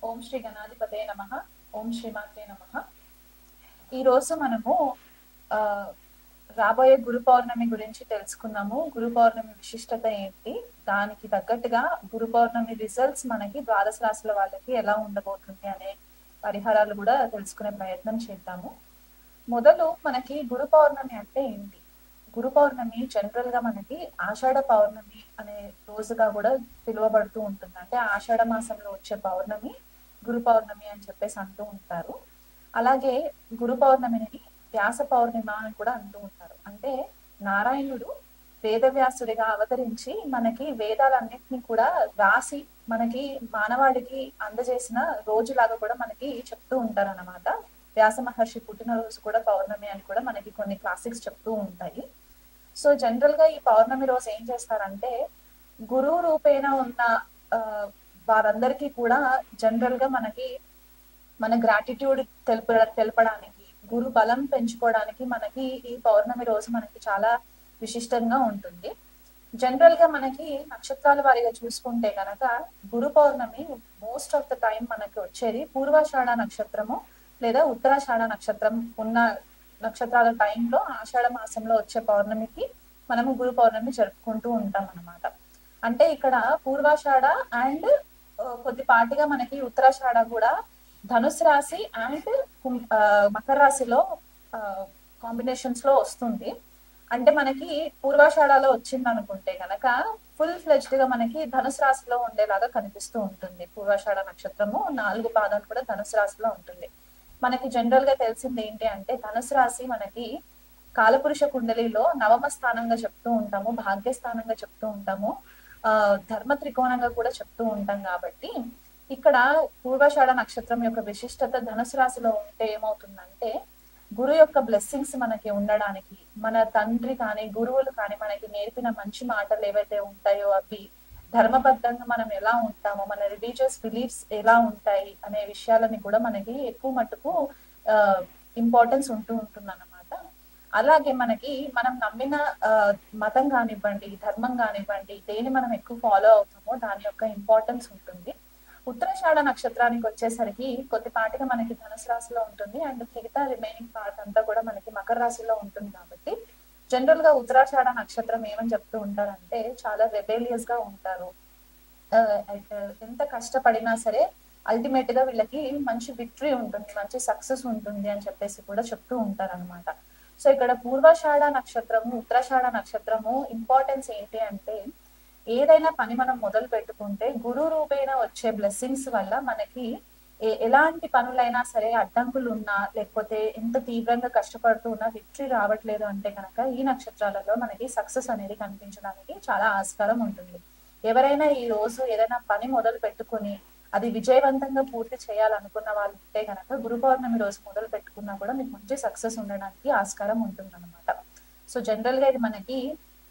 ఓం శ్రీ గణాధిపతే నమః. ఓం శ్రీమాత్రే నమః. ఈరోజు మనము ఆ రాబోయే గురు పౌర్ణమి గురించి తెలుసుకున్నాము. గురు పౌర్ణమి విశిష్టత ఏంటి, దానికి తగ్గట్టుగా గురు పౌర్ణమి రిజల్ట్స్ మనకి ద్వాదశ రాశుల వాళ్ళకి ఎలా ఉండబోతుంది అనే పరిహారాలు కూడా తెలుసుకునే ప్రయత్నం చేద్దాము. మొదలు మనకి గురు పౌర్ణమి అంటే ఏంటి? గురు పౌర్ణమి జనరల్ గా మనకి ఆషాఢ పౌర్ణమి అనే రోజుగా కూడా పిలువబడుతూ ఉంటుంది. అంటే ఆషాఢ మాసంలో వచ్చే పౌర్ణమి గురు పౌర్ణమి అని చెప్పేసి అంటూ ఉంటారు. అలాగే గురు పౌర్ణమిని వ్యాస పౌర్ణిమ అని కూడా అంటూ ఉంటారు. అంటే నారాయణుడు వేదవ్యాసుడిగా అవతరించి మనకి వేదాలన్నింటినీ కూడా రాసి మనకి మానవాళికి అందజేసిన రోజులాగా కూడా మనకి చెప్తూ ఉంటారు అన్నమాట. వ్యాస మహర్షి పుట్టినరోజు కూడా పౌర్ణమి అని కూడా మనకి కొన్ని క్లాసిక్స్ చెప్తూ ఉంటాయి. సో జనరల్ గా ఈ పౌర్ణమి రోజు ఏం చేస్తారంటే, గురువు రూపేణ ఉన్న ఆ వారందరికీ కూడా జనరల్ గా మనకి మన గ్రాటిట్యూడ్ తెలపడానికి, గురు బలం పెంచుకోవడానికి మనకి ఈ పౌర్ణమి రోజు మనకి చాలా విశిష్టంగా ఉంటుంది. జనరల్ గా మనకి నక్షత్రాల వారిగా చూసుకుంటే కనుక గురు పౌర్ణమి మోస్ట్ ఆఫ్ ద టైం మనకి వచ్చేది పూర్వాషాఢ నక్షత్రము లేదా ఉత్తరాషాఢ నక్షత్రం ఉన్న నక్షత్రాల టైంలో ఆషాఢ మాసంలో వచ్చే పౌర్ణమికి మనము గురు పౌర్ణమి జరుపుకుంటూ ఉంటాం అన్నమాట. అంటే ఇక్కడ పూర్వాషాఢ అండ్ కొద్దిపాటిగా మనకి ఉత్తరాషాఢ కూడా ధనుసు రాశి అండ్ మకర రాశిలో కాంబినేషన్స్ లో వస్తుంది. అంటే మనకి పూర్వాషాఢలో వచ్చింది అనుకుంటే కనుక ఫుల్ ఫ్లెజ్డ్ గా మనకి ధనుసు రాశిలో ఉండేలాగా కనిపిస్తూ ఉంటుంది. పూర్వాషాఢ నక్షత్రము 4 పాదాలు కూడా ధనుసు రాశిలో ఉంటుంది. మనకి జనరల్ గా తెలిసింది ఏంటి అంటే, ధనుసు రాశి మనకి కాలపురుష కుండలిలో నవమ స్థానంగా చెప్తూ ఉంటాము, భాగ్యస్థానంగా చెప్తూ ఉంటాము, ధర్మ త్రికోణంగా కూడా చెప్తూ ఉంటాం. కాబట్టి ఇక్కడ పూర్వాషాఢ నక్షత్రం యొక్క విశిష్టత ధనుసు రాశిలో ఉంటే ఏమవుతుందంటే, గురు యొక్క బ్లెస్సింగ్స్ మనకి ఉండడానికి, మన తండ్రి కానీ గురువులు కానీ మనకి నేర్పిన మంచి మాటలు ఏవైతే ఉంటాయో అవి ధర్మబద్ధంగా మనం ఎలా ఉంటామో, మన రిలీజియస్ బిలీఫ్స్ ఎలా ఉంటాయి అనే విషయాలని కూడా మనకి ఎక్కువ మట్టుకు ఇంపార్టెన్స్ ఉంటూ ఉంటుంది అన్నమాట. అలాగే మనకి మనం నమ్మిన మతం కానివ్వండి, ధర్మం కానివ్వండి, దేని మనం ఎక్కువ ఫాలో అవుతామో దాని యొక్క ఇంపార్టెన్స్ ఉంటుంది. ఉత్తరాషాఢ నక్షత్రానికి వచ్చేసరికి కొద్దిపాటిగా మనకి ధనుసు రాశిలో ఉంటుంది అండ్ మిగతా రిమైనింగ్ పార్ట్ అంతా కూడా మనకి మకర రాశిలో ఉంటుంది. కాబట్టి జనరల్ గా ఉత్తరాషాఢ నక్షత్రం ఏమని చెప్తూ ఉంటారంటే, చాలా రెబేలియస్ గా ఉంటారు. ఎంత కష్టపడినా సరే అల్టిమేట్ గా వీళ్ళకి మంచి విక్టరీ ఉంటుంది, మంచి సక్సెస్ ఉంటుంది అని చెప్పేసి కూడా చెప్తూ ఉంటారు అనమాట. సో ఇక్కడ పూర్వాషాఢ నక్షత్రము ఉత్తరాషాఢ నక్షత్రము ఇంపార్టెన్స్ ఏంటి అంటే, ఏదైనా పని మనం మొదలు పెట్టుకుంటే గురు రూపేణ వచ్చే బ్లెస్సింగ్స్ వల్ల మనకి ఎలాంటి పనులైనా సరే అడ్డంకులు ఉన్నా, లేకపోతే ఎంత తీవ్రంగా కష్టపడుతూ ఉన్నా విక్టరీ రావట్లేదు అంటే కనుక ఈ నక్షత్రాలలో మనకి సక్సెస్ అనేది కనిపించడానికి చాలా ఆస్కారం ఉంటుంది. ఎవరైనా ఈ రోజు ఏదైనా పని మొదలు పెట్టుకుని అది విజయవంతంగా పూర్తి చేయాలనుకున్న వాళ్ళు ఉంటే కనుక గురు పౌర్ణమి రోజు మొదలు పెట్టుకున్నా కూడా మీకు మంచి సక్సెస్ ఉండడానికి ఆస్కారం ఉంటుంది అనమాట. సో జనరల్ గా ఇది మనకి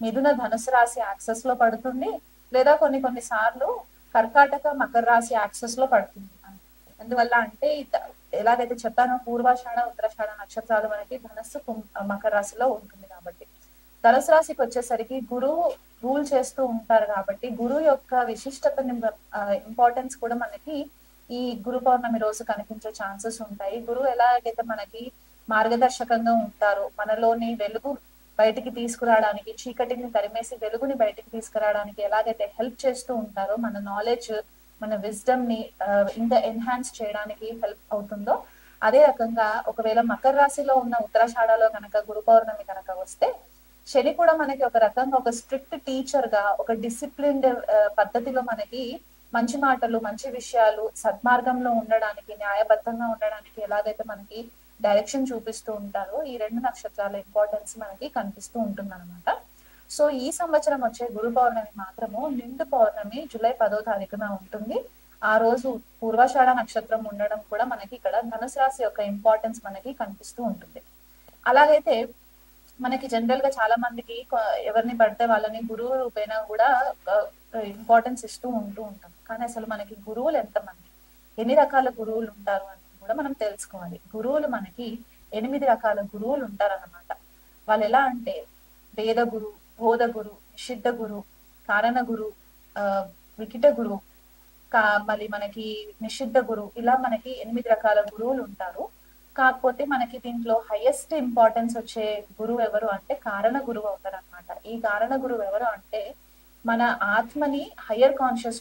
మిథున ధనుసు రాశి యాక్సెస్ లో పడుతుంది, లేదా కొన్ని సార్లు కర్కాటక మకర రాశి యాక్సెస్ లో పడుతుంది. అందువల్ల అంటే ఎలాగైతే చెప్పానో పూర్వాషాఢ ఉత్తరాషాఢ నక్షత్రాలు మనకి ధనస్సు మకర రాశిలో ఉంటుంది. కాబట్టి ధనుసు రాశికి వచ్చేసరికి గురువు రూల్ చేస్తూ ఉంటారు. కాబట్టి గురువు యొక్క విశిష్టతని ఇంపార్టెన్స్ కూడా మనకి ఈ గురు పౌర్ణమి రోజు కనిపించే ఛాన్సెస్ ఉంటాయి. గురువు ఎలాగైతే మనకి మార్గదర్శకంగా ఉంటారో, మనలోని వెలుగు బయటికి తీసుకురావడానికి, చీకటిని తరిమేసి వెలుగుని బయటికి తీసుకురావడానికి ఎలాగైతే హెల్ప్ చేస్తూ ఉంటారో, మన నాలెడ్జ్ మన విజ్డమ్ ని ఇంకా ఎన్హాన్స్ చేయడానికి హెల్ప్ అవుతుందో, అదే రకంగా ఒకవేళ మకర రాశిలో ఉన్న ఉత్తరాషాఢలో కనుక గురు పౌర్ణమి కనుక వస్తే, శని కూడా మనకి ఒక రకంగా ఒక స్ట్రిక్ట్ టీచర్ గా, ఒక డిసిప్లిన్డ్ పద్ధతిలో మనకి మంచి మాటలు, మంచి విషయాలు, సద్మార్గంలో ఉండడానికి, న్యాయబద్ధంగా ఉండడానికి ఎలాగైతే మనకి డైరెక్షన్ చూపిస్తూ ఉంటారో, ఈ 2 నక్షత్రాల ఇంపార్టెన్స్ మనకి కనిపిస్తూ ఉంటుంది అనమాట. సో ఈ సంవత్సరం వచ్చే గురు పౌర్ణమి మాత్రము నిండు పౌర్ణమి జూలై 10వ తారీఖున ఉంటుంది. ఆ రోజు పూర్వాషాఢ నక్షత్రం ఉండడం కూడా మనకి ఇక్కడ ధనుసు రాశి యొక్క ఇంపార్టెన్స్ మనకి కనిపిస్తూ ఉంటుంది. అలాగైతే మనకి జనరల్ గా చాలా మందికి ఎవరిని పడితే వాళ్ళని గురువు రూపేణ కూడా ఇంపార్టెన్స్ ఇస్తూ ఉంటాం. కానీ అసలు మనకి గురువులు ఎంతమంది, ఎన్ని రకాల గురువులు ఉంటారు అని కూడా మనం తెలుసుకోవాలి. గురువులు మనకి 8 రకాల గురువులు ఉంటారన్నమాట. వాళ్ళు ఎలా అంటే, వేద గురు, బోధ గురు, నిషిద్ధ గురు, కారణ గురు, వికిట గురు, మళ్ళీ మనకి నిషిద్ధ గురువు, ఇలా మనకి 8 రకాల గురువులు ఉంటారు. కాకపోతే మనకి దీంట్లో హైయెస్ట్ ఇంపార్టెన్స్ వచ్చే గురువు ఎవరు అంటే కారణ గురువు అవుతారు అనమాట. ఈ కారణ గురువు ఎవరు అంటే మన ఆత్మని హయ్యర్ కాన్షియస్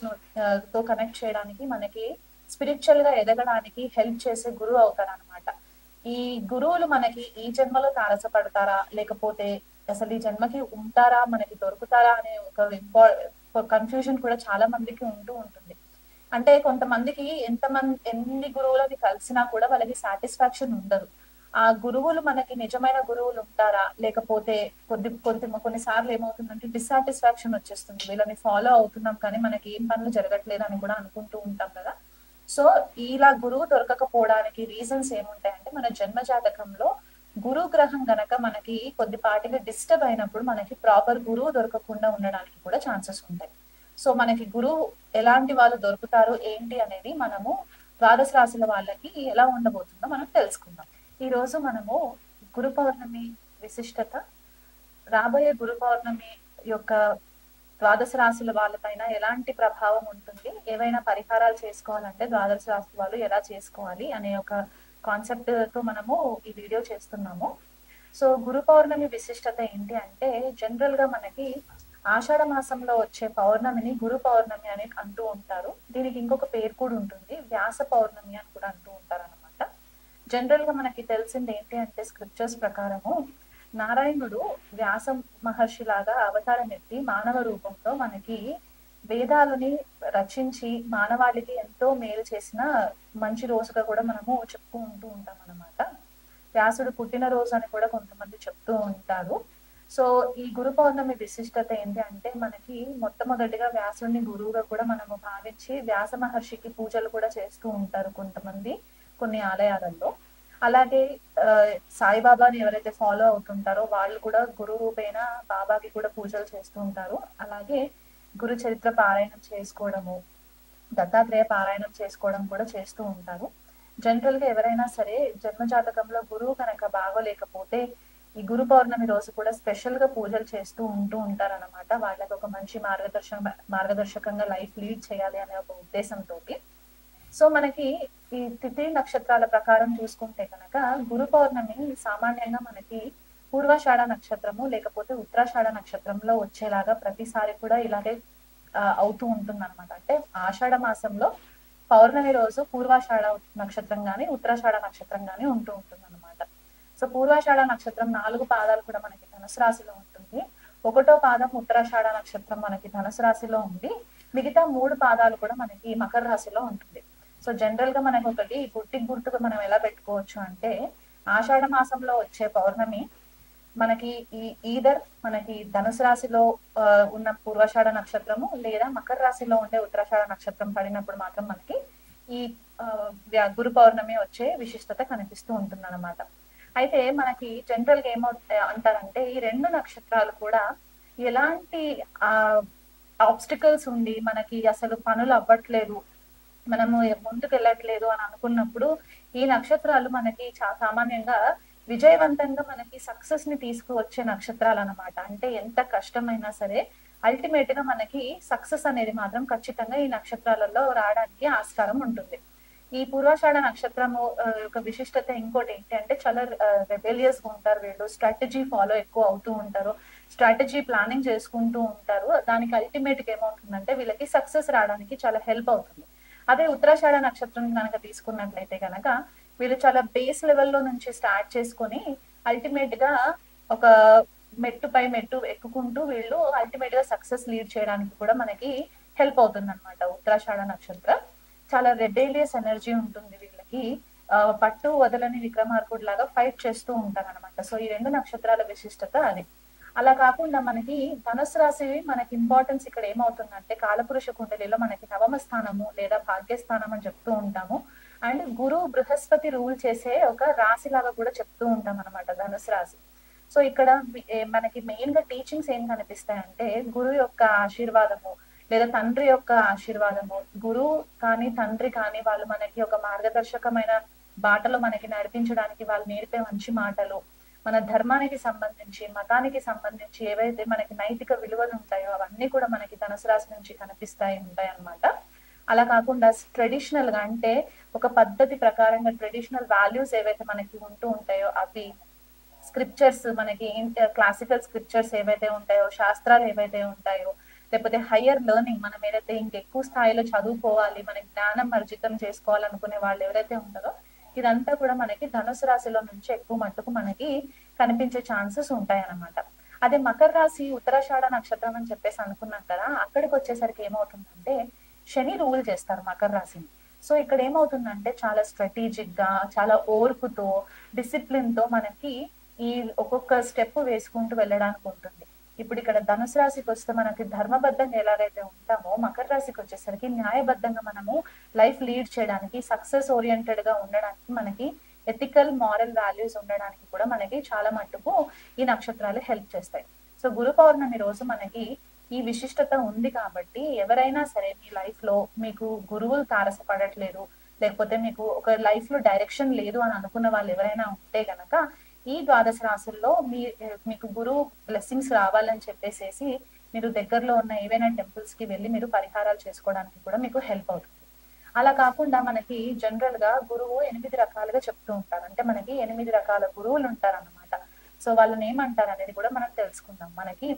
తో కనెక్ట్ చేయడానికి, మనకి స్పిరిచువల్ గా ఎదగడానికి హెల్ప్ చేసే గురువు అవుతారు అనమాట. ఈ గురువులు మనకి ఈ జన్మలో తారసపడతారా, లేకపోతే అసలు ఈ జన్మకి ఉంటారా, మనకి దొరుకుతారా అనే ఒక కన్ఫ్యూజన్ కూడా చాలా మందికి ఉంటూ ఉంటుంది. అంటే కొంతమందికి ఎన్ని గురువులని కలిసినా కూడా వాళ్ళకి సాటిస్ఫాక్షన్ ఉండదు. ఆ గురువులు మనకి నిజమైన గురువులు ఉంటారా, లేకపోతే కొన్నిసార్లు ఏమవుతుందంటే డిస్సాటిస్ఫాక్షన్ వచ్చేస్తుంది. వీళ్ళని ఫాలో అవుతున్నాం కానీ మనకి ఏం పనులు జరగట్లేదు అని కూడా అనుకుంటూ ఉంటాం కదా. సో ఇలా గురువు దొరకకపోవడానికి రీజన్స్ ఏముంటాయంటే మన జన్మ జాతకంలో గురు గ్రహం గనక మనకి కొద్దిపాటిగా డిస్టర్బ్ అయినప్పుడు మనకి ప్రాపర్ గురువు దొరకకుండా ఉండడానికి కూడా ఛాన్సెస్ ఉంటాయి. సో మనకి గురువు ఎలాంటి వాళ్ళు దొరుకుతారు ఏంటి అనేది మనము ద్వాదశ రాశుల వాళ్ళకి ఎలా ఉండబోతుందో మనం తెలుసుకుందాం. ఈ రోజు మనము గురు పౌర్ణమి విశిష్టత, రాబోయే గురు పౌర్ణమి యొక్క ద్వాదశ రాశుల వాళ్ళపైన ఎలాంటి ప్రభావం ఉంటుంది, ఏవైనా పరిహారాలు చేసుకోవాలంటే ద్వాదశ రాశుల వాళ్ళు ఎలా చేసుకోవాలి అనే ఒక కాన్సెప్ట్ తో మనము ఈ వీడియో చేస్తున్నాము. సో గురు పౌర్ణమి విశిష్టత ఏంటి అంటే జనరల్ గా మనకి ఆషాఢ మాసంలో వచ్చే పౌర్ణమిని గురు పౌర్ణమి అని అంటూ ఉంటారు. దీనికి ఇంకొక పేరు కూడా ఉంటుంది, వ్యాస పౌర్ణమి అని కూడా అంటూ ఉంటారు అనమాట. జనరల్ గా మనకి తెలిసింది ఏంటి అంటే స్క్రిప్చర్స్ ప్రకారము నారాయణుడు వ్యాస మహర్షి లాగా అవతారం ఎత్తి మానవ రూపంలో మనకి వేదాలని రచించి మానవాళికి ఎంతో మేలు చేసిన మంచి రోజుగా కూడా మనము చెప్పుకుంటూ ఉంటాం అన్నమాట. వ్యాసుడు పుట్టిన రోజు అని కూడా కొంతమంది చెప్తూ ఉంటారు. సో ఈ గురు పౌర్ణమి విశిష్టత ఏంటి అంటే మనకి మొట్టమొదటిగా వ్యాసుడిని గురువుగా కూడా మనము భావించి వ్యాస మహర్షికి పూజలు కూడా చేస్తూ ఉంటారు కొంతమంది కొన్ని ఆలయాలలో. అలాగే సాయిబాబాని ఎవరైతే ఫాలో అవుతుంటారో వాళ్ళు కూడా గురు రూపేణ బాబాకి కూడా పూజలు చేస్తూ ఉంటారు. అలాగే గురు చరిత్ర పారాయణం చేసుకోవడము, దత్తాత్రేయ పారాయణం చేసుకోవడం కూడా చేస్తూ ఉంటారు. జనరల్ గా ఎవరైనా సరే జన్మ జాతకంలో గురువు కనుక బాగోలేకపోతే ఈ గురు పౌర్ణమి రోజు కూడా స్పెషల్ గా పూజలు చేస్తూ ఉంటారు అనమాట. వాళ్ళకి ఒక మంచి మార్గదర్శకంగా లైఫ్ లీడ్ చేయాలి అనే ఒక ఉద్దేశంతో. సో మనకి ఈ తిథి నక్షత్రాల ప్రకారం చూసుకుంటే కనుక గురు పౌర్ణమి సామాన్యంగా మనకి పూర్వాషాఢ నక్షత్రము లేకపోతే ఉత్తరాషాఢ నక్షత్రంలో వచ్చేలాగా ప్రతిసారి కూడా ఇలాగే అవుతూ ఉంటుంది అనమాట. అంటే ఆషాఢ మాసంలో పౌర్ణమి రోజు పూర్వాషాఢ నక్షత్రం గాని ఉత్తరాషాఢ నక్షత్రం గాని ఉంటూ ఉంటుంది అనమాట. సో పూర్వాషాఢ నక్షత్రం 4 పాదాలు కూడా మనకి ధనుసు రాశిలో ఉంటుంది. 1వ పాదం ఉత్తరాషాఢ నక్షత్రం మనకి ధనుసు రాశిలో ఉంది. మిగతా 3 పాదాలు కూడా మనకి మకర రాశిలో ఉంటుంది. సో జనరల్ గా మనకి ఒకటి గుర్తుగా మనం ఎలా పెట్టుకోవచ్చు అంటే ఆషాఢ మాసంలో వచ్చే పౌర్ణమి మనకి మనకి ధనుసు రాశిలో ఉన్న పూర్వాషాఢ నక్షత్రము లేదా మకర రాశిలో ఉండే ఉత్తరాషాఢ నక్షత్రం పడినప్పుడు మాత్రం మనకి ఈ గురు పౌర్ణమి వచ్చే విశిష్టత కనిపిస్తూ ఉంటుంది అనమాట. అయితే మనకి జనరల్ గా అంటారంటే ఈ 2 నక్షత్రాలు కూడా ఎలాంటి ఆబ్స్టికల్స్ ఉండి మనకి అసలు పనులు అవ్వట్లేదు, మనము ముందుకు వెళ్ళట్లేదు అని అనుకున్నప్పుడు ఈ నక్షత్రాలు మనకి సామాన్యంగా విజయవంతంగా మనకి సక్సెస్ ని తీసుకువచ్చే నక్షత్రాలు అనమాట. అంటే ఎంత కష్టమైనా సరే అల్టిమేట్ గా మనకి సక్సెస్ అనేది మాత్రం ఖచ్చితంగా ఈ నక్షత్రాలలో రావడానికి ఆస్కారం ఉంటుంది. ఈ పూర్వాషాఢ నక్షత్రము యొక్క విశిష్టత ఇంకోటి ఏంటి అంటే చాలా రెబెలియస్ గా ఉంటారు వీళ్ళు, స్ట్రాటజీ ఫాలో ఎక్కువ అవుతూ ఉంటారు, స్ట్రాటజీ ప్లానింగ్ చేసుకుంటూ ఉంటారు. దానికి అల్టిమేట్ గా ఏమవుతుందంటే వీళ్ళకి సక్సెస్ రావడానికి చాలా హెల్ప్ అవుతుంది. అదే ఉత్తరాషాఢ నక్షత్రం కనుక తీసుకున్నట్లయితే కనుక వీళ్ళు చాలా బేస్ లెవెల్లో నుంచి స్టార్ట్ చేసుకొని అల్టిమేట్ గా ఒక మెట్టు ఎక్కుకుంటూ వీళ్ళు అల్టిమేట్ గా సక్సెస్ లీడ్ చేయడానికి కూడా మనకి హెల్ప్ అవుతుంది అనమాట. ఉత్తరాషాఢ నక్షత్రం చాలా రెబేలియస్ ఎనర్జీ ఉంటుంది వీళ్ళకి, పట్టు వదలని విక్రమార్కుడు లాగా ఫైట్ చేస్తూ ఉంటారు అనమాట. సో ఈ 2 నక్షత్రాల విశిష్టత అది. అలా కాకుండా మనకి ధనుసు రాశి మనకి ఇంపార్టెన్స్ ఇక్కడ ఏమవుతుందంటే కాలపురుష కుండలిలో మనకి నవమ స్థానము లేదా భాగ్యస్థానం అని చెప్తూ ఉంటాము. అండ్ గురు బృహస్పతి రూల్ చేసే ఒక రాశి లాగా కూడా చెప్తూ ఉంటాం అనమాట ధనుసు రాశి. సో ఇక్కడ మనకి మెయిన్ గా టీచింగ్స్ ఏం కనిపిస్తాయంటే గురువు యొక్క ఆశీర్వాదము లేదా తండ్రి యొక్క ఆశీర్వాదము, గురువు కానీ తండ్రి కానీ వాళ్ళు మనకి ఒక మార్గదర్శకమైన బాటలో మనకి నడిపించడానికి వాళ్ళు నేర్పే మంచి మాటలు, మన ధర్మానికి సంబంధించి మతానికి సంబంధించి ఏవైతే మనకి నైతిక విలువలు ఉంటాయో అవన్నీ కూడా మనకి ధనుసు రాశి నుంచి ఉంటాయి అన్నమాట. అలా కాకుండా ట్రెడిషనల్ గా అంటే ఒక పద్ధతి ప్రకారంగా ట్రెడిషనల్ వాల్యూస్ ఏవైతే మనకి ఉంటూ ఉంటాయో అవి, స్క్రిప్చర్స్ మనకి క్లాసికల్ స్క్రిప్చర్స్ ఏవైతే ఉంటాయో, శాస్త్రాలు ఏవైతే ఉంటాయో, లేకపోతే హయ్యర్ లెర్నింగ్ మనం ఏదైతే ఇంకెక్కువ స్థాయిలో చదువుకోవాలి, మన జ్ఞానం అర్జితం చేసుకోవాలనుకునే వాళ్ళు ఎవరైతే ఉంటారో ఇదంతా కూడా మనకి ధనుసు రాశిలో నుంచి ఎక్కువ మట్టుకు మనకి కనిపించే ఛాన్సెస్ ఉంటాయి అన్నమాట. అదే మకర రాశి ఉత్తరాషాఢ నక్షత్రం అని చెప్పేసి అనుకున్నాం కదా, అక్కడికి వచ్చేసరికి ఏమవుతుందంటే శని రూల్ చేస్తారు మకర రాశిని. సో ఇక్కడ ఏమవుతుందంటే చాలా స్ట్రాటజిక్ గా, చాలా ఓర్పుతో, డిసిప్లిన్ తో మనకి ఈ ఒక్కొక్క స్టెప్ వేసుకుంటూ వెళ్ళడానికి ఉంటుంది. ఇప్పుడు ఇక్కడ ధనుసు రాశికి వస్తే మనకి ధర్మబద్ధంగా ఎలాగైతే ఉంటామో, మకర రాశికి వచ్చేసరికి న్యాయబద్ధంగా మనము లైఫ్ లీడ్ చేయడానికి, సక్సెస్ ఓరియంటెడ్ గా ఉండడానికి, మనకి ఎథికల్ మారల్ వాల్యూస్ ఉండడానికి కూడా మనకి చాలా మట్టుకు ఈ నక్షత్రాలు హెల్ప్ చేస్తాయి. సో గురు పౌర్ణమి రోజు మనకి ఈ విశిష్టత ఉంది కాబట్టి ఎవరైనా సరే మీ లైఫ్ లో మీకు గురువులు తారసపడట్లేదు, లేకపోతే మీకు ఒక లైఫ్ లో డైరెక్షన్ లేదు అని అనుకున్న వాళ్ళు ఎవరైనా ఉంటే గనక ఈ ద్వాదశ రాశుల్లో మీకు గురువు బ్లెస్సింగ్స్ రావాలని చెప్పేసేసి మీరు దగ్గరలో ఉన్న ఏవైనా టెంపుల్స్ కి వెళ్ళి మీరు పరిహారాలు చేసుకోవడానికి కూడా మీకు హెల్ప్ అవుతుంది. అలా కాకుండా మనకి జనరల్ గా గురువు 8 రకాలుగా చెప్తూ ఉంటారు. అంటే మనకి 8 రకాల గురువులు ఉంటారు అన్నమాట. సో వాళ్ళని ఏమంటారు అనేది కూడా మనం తెలుసుకుందాం. మనకి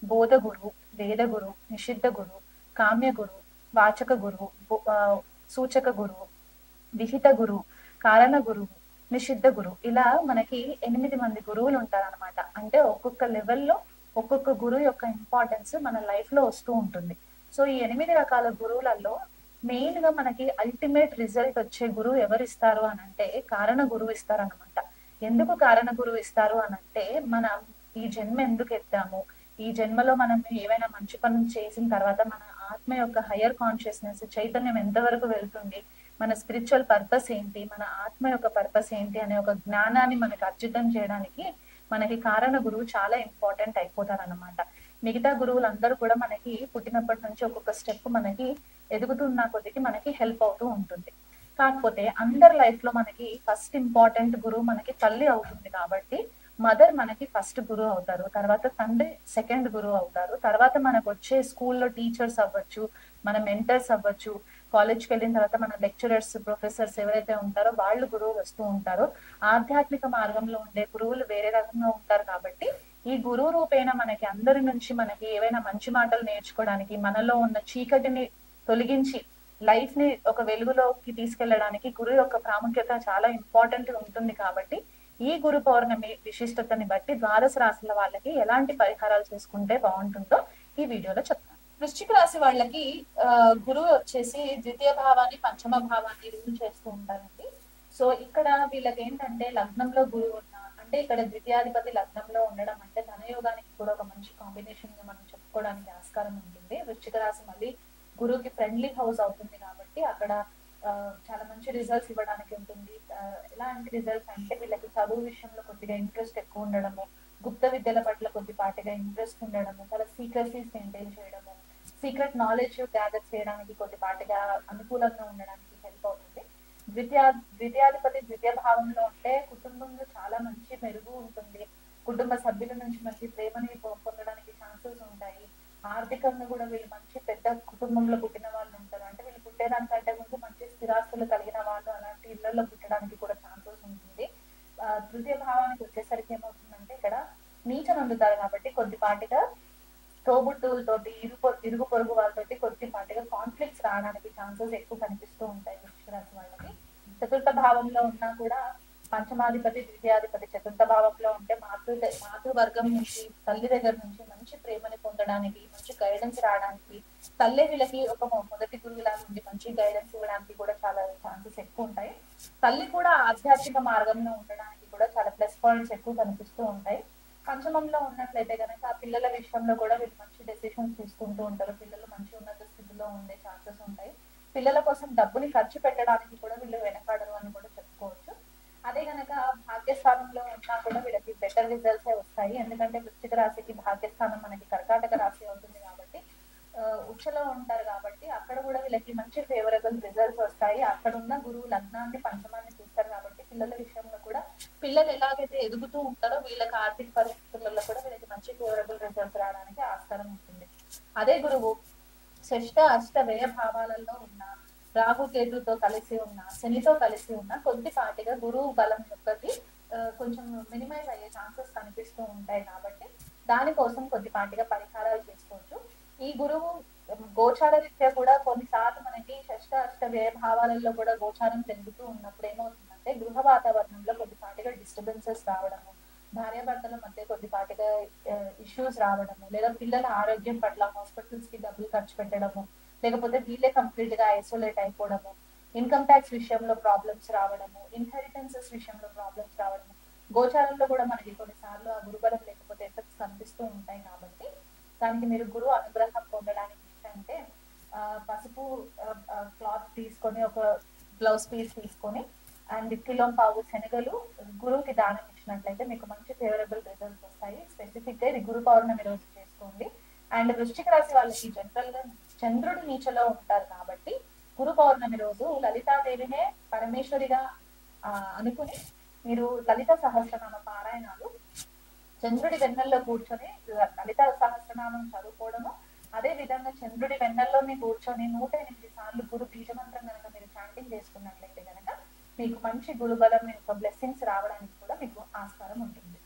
బోధ గురువు, వేద గురువు, నిషిద్ధ గురువు, కామ్య గురువు, వాచక గురువు, సూచక గురువు, విహిత గురువు, కారణ గురువు, నిషిద్ధ గురువు, ఇలా మనకి 8 మంది గురువులు ఉంటారన్నమాట. అంటే ఒక్కొక్క లెవెల్లో ఒక్కొక్క గురువు యొక్క ఇంపార్టెన్స్ మన లైఫ్ లో వస్తూ ఉంటుంది. సో ఈ 8 రకాల గురువులలో మెయిన్ గా మనకి అల్టిమేట్ రిజల్ట్ వచ్చే గురువు ఎవరు ఇస్తారు అని అంటే కారణ గురువు ఇస్తారు అనమాట. ఎందుకు కారణ గురువు ఇస్తారు అని అంటే మనం ఈ జన్మ ఎందుకు ఎత్తాము, ఈ జన్మలో మనం ఏవైనా మంచి పనులు చేసిన తర్వాత మన ఆత్మ యొక్క హయ్యర్ కాన్షియస్నెస్ చైతన్యం ఎంతవరకు వెళ్తుంది, మన స్పిరిచువల్ పర్పస్ ఏంటి, మన ఆత్మ యొక్క పర్పస్ ఏంటి అనే ఒక జ్ఞానాన్ని మనకి అర్జితం చేయడానికి మనకి కారణ గురువు చాలా ఇంపార్టెంట్ అయిపోతారు అనమాట. మిగతా గురువులందరూ కూడా మనకి పుట్టినప్పటి నుంచి ఒక్కొక్క స్టెప్ మనకి ఎదుగుతున్న కొద్దికి మనకి హెల్ప్ అవుతూ ఉంటుంది. కాకపోతే అందరి లైఫ్ లో మనకి ఫస్ట్ ఇంపార్టెంట్ గురువు మనకి తల్లి అవుతుంది కాబట్టి మదర్ మనకి ఫస్ట్ గురువు అవుతారు, తర్వాత తండ్రి సెకండ్ గురువు అవుతారు, తర్వాత మనకు వచ్చే స్కూల్లో టీచర్స్ అవ్వచ్చు, మన మెంటర్స్ అవ్వచ్చు, కాలేజ్కి వెళ్ళిన తర్వాత మన లెక్చరర్స్, ప్రొఫెసర్స్ ఎవరైతే ఉంటారో వాళ్ళు గురువులు వస్తూ ఉంటారు. ఆధ్యాత్మిక మార్గంలో ఉండే గురువులు వేరే రకంగా ఉంటారు కాబట్టి ఈ గురువు రూపేణ మనకి అందరి నుంచి మనకి ఏవైనా మంచి మాటలు నేర్చుకోవడానికి, మనలో ఉన్న చీకటిని తొలగించి లైఫ్ ని ఒక వెలుగులోకి తీసుకెళ్లడానికి గురువు యొక్క ప్రాముఖ్యత చాలా ఇంపార్టెంట్ ఉంటుంది. కాబట్టి ఈ గురు పౌర్ణమి విశిష్టతని బట్టి ద్వాదశ రాశుల వాళ్ళకి ఎలాంటి పరిహారాలు చేసుకుంటే బాగుంటుందో ఈ వీడియోలో చెప్తాను. వృశ్చిక రాశి వాళ్ళకి గురువు వచ్చేసి ద్వితీయ భావాన్ని, పంచమ భావాన్ని రూల్ చేస్తూ ఉంటారండి. సో ఇక్కడ వీళ్ళకి ఏంటంటే లగ్నంలో గురువు ఉన్న, అంటే ఇక్కడ ద్వితీయాధిపతి లగ్నంలో ఉండడం అంటే ధనయోగానికి కూడా ఒక మంచి కాంబినేషన్ గా మనం చెప్పుకోవడానికి ఆస్కారం ఉంటుంది. వృశ్చిక రాశి మళ్ళీ గురువుకి ఫ్రెండ్లీ హౌస్ అవుతుంది కాబట్టి అక్కడ చాలా మంచి రిజల్ట్స్ ఇవ్వడానికి ఉంటుంది. ఎలాంటి రిజల్ట్స్ అంటే వీళ్ళకి చదువు విషయంలో కొద్దిగా ఇంట్రెస్ట్ ఎక్కువ ఉండడము, గుప్త విద్యల పట్ల కొద్దిపాటిగా ఇంట్రెస్ట్ ఉండడము, చాలా సీక్రెసీస్ మెయింటైన్ చేయడము, సీక్రెట్ నాలెడ్జ్ గ్యాదర్ చేయడానికి కొద్దిపాటిగా అనుకూలంగా ఉండడానికి హెల్ప్ అవుతుంది. ద్వితీయాధిపతి ద్వితీయ భావంలో ఉంటే కుటుంబంలో చాలా మంచి మెరుగు ఉంటుంది. కుటుంబ సభ్యుల నుంచి మంచి ప్రేమని పొందడానికి ఛాన్సెస్ ఉంటాయి. ఆర్థికంగా కూడా వీళ్ళు మంచి పెద్ద కుటుంబంలో పుట్టిన వాళ్ళు ఉంటారు. అంటే వీళ్ళు పుట్టేదానికంటే ముందు మంచి స్థిరాస్తులు కలిగిన వాళ్ళు అలాంటి ఇళ్లలో పుట్టడానికి కూడా ఛాన్సెస్ ఉంటుంది. తృతీయ భావానికి వచ్చేసరికి ఏమవుతుందంటే ఇక్కడ నీచం అందుతారు కాబట్టి కొద్దిపాటిగా తోబుట్టువులతోటి, ఇరుగు పొరుగు వాళ్ళతోటి కొద్దిపాటిగా కాన్ఫ్లిక్ట్స్ రావడానికి ఛాన్సెస్ ఎక్కువ కనిపిస్తూ ఉంటాయి వృశ్చిక రాశి వాళ్ళకి. చతుర్థ భావంలో ఉన్నా కూడా పంచమాధిపతి ద్వితీయాధిపతి చతుర్థ భావంలో ఉంటే మాతృవర్గం నుంచి, తల్లి దగ్గర నుంచి మంచి ప్రేమని పొందడానికి, మంచి గైడెన్స్ రావడానికి, తల్లి వీళ్ళకి ఒక మొదటి గురువులాగా ఉండి మంచి గైడెన్స్ ఇవ్వడానికి కూడా చాలా ఛాన్సెస్ ఎక్కువ ఉంటాయి. తల్లి కూడా ఆధ్యాత్మిక మార్గంలో ఉండడానికి కూడా చాలా ప్లస్ పాయింట్స్ ఎక్కువ కనిపిస్తూ ఉంటాయి. పంచమంలో ఉన్నట్లయితే కనుక పిల్లల విషయంలో కూడా వీళ్ళు మంచి డెసిషన్స్ తీసుకుంటూ ఉంటారు. పిల్లలు మంచి ఉన్నత స్థితిలో ఉండే ఛాన్సెస్ ఉంటాయి. పిల్లల కోసం డబ్బుని ఖర్చు పెట్టడానికి కూడా వీళ్ళు వెనకాడరు అని కూడా చెప్పుకోవచ్చు. అదే గనక భాగ్యస్థానంలో ఉన్నా కూడా వీళ్ళకి బెటర్ రిజల్ట్స్ వస్తాయి. ఎందుకంటే వృశ్చిక రాశికి భాగ్యస్థానం మనకి కర్కాటక రాశి అవుతుంది కాబట్టి ఉచ్చలో ఉంటారు కాబట్టి అక్కడ కూడా వీళ్ళకి మంచి ఫేవరబుల్ రిజల్ట్స్ వస్తాయి. అక్కడ ఉన్న గురువు లగ్నాన్ని, పంచమాన్ని చూస్తారు కాబట్టి పిల్లల విషయంలో కూడా పిల్లలు ఎలాగైతే ఎదుగుతూ ఉంటారో వీళ్ళకి ఆర్థిక పరిస్థితులలో కూడా వీళ్ళకి మంచి ఫేవరబుల్ రిజల్ట్స్ రావడానికి ఆస్కారం ఉంటుంది. అదే గురువు షష్ట అష్ట వ్యయ భావాలలో ఉన్న రాహు కేతుతో కలిసి ఉన్న శనితో కలిసి ఉన్న కొద్దిపాటిగా గురువు బలం యొక్కది కొంచెం మినిమైజ్ అయ్యే ఛాన్సెస్ కనిపిస్తూ ఉంటాయి. కాబట్టి దానికోసం కొద్దిపాటిగా పరిహారాలు చేసుకోవచ్చు. ఈ గురువు గోచార రీత్యా కూడా కొన్నిసార్లు మనకి షష్ట అష్ట వ్యయ భావాలలో కూడా గోచారం పెరుగుతూ ఉన్నప్పుడు ఏమవుతుందంటే గృహ వాతావరణంలో కొద్దిపాటిగా డిస్టర్బెన్సెస్ రావడము, భార్యాభర్తల మధ్య కొద్దిపాటిగా ఇష్యూస్ రావడము, లేదా పిల్లల ఆరోగ్యం పట్ల హాస్పిటల్స్ కి డబ్బులు ఖర్చు పెట్టడము, లేకపోతే వీళ్ళే కంప్లీట్ గా ఐసోలేట్ అయిపోవడము, ఇన్కమ్ ట్యాక్స్ విషయంలో ప్రాబ్లమ్స్ రావడము, ఇన్హెరిటెన్సెస్ విషయంలో ప్రాబ్లమ్స్ రావడము, గోచారంలో కూడా మనకి కొన్నిసార్లు ఆ గురుబలం లేకపోతే ఎఫెక్ట్స్ కనిపిస్తూ ఉంటాయి. కాబట్టి దానికి మీరు గురువు అనుగ్రహం పొందడానికి ఏంటంటే పసుపు క్లాత్ తీసుకొని ఒక బ్లౌజ్ పీస్ తీసుకొని అండ్ కిలోం పావు శనగలు గురువుకి దానం ఇచ్చినట్లయితే మీకు మంచి ఫేవరబుల్ రిజల్ట్స్ వస్తాయి. స్పెసిఫిక్ గా ఇది గురు పౌర్ణమి రోజు చేసుకోండి. అండ్ వృశ్చిక రాశి వాళ్ళకి జనరల్ గా చంద్రుడు నీచలో ఉంటారు కాబట్టి గురు పౌర్ణమి రోజు లలితాదేవినే పరమేశ్వరిగా అనుకుని మీరు లలిత సహస్రనామ పారాయణాలు చంద్రుడి వెన్నెల్లో కూర్చొని లలిత సహస్రనామం చదువుకోవడము, అదే విధంగా చంద్రుడి వెన్నెల్లోనే కూర్చొని 108 సార్లు గురు బీజమంత్రం కనుక మీరు చాంటింగ్ చేసుకున్నట్లయితే కనుక మీకు మంచి గురుబలం యొక్క బ్లెస్సింగ్స్ రావడానికి కూడా మీకు ఆస్కారం ఉంటుంది.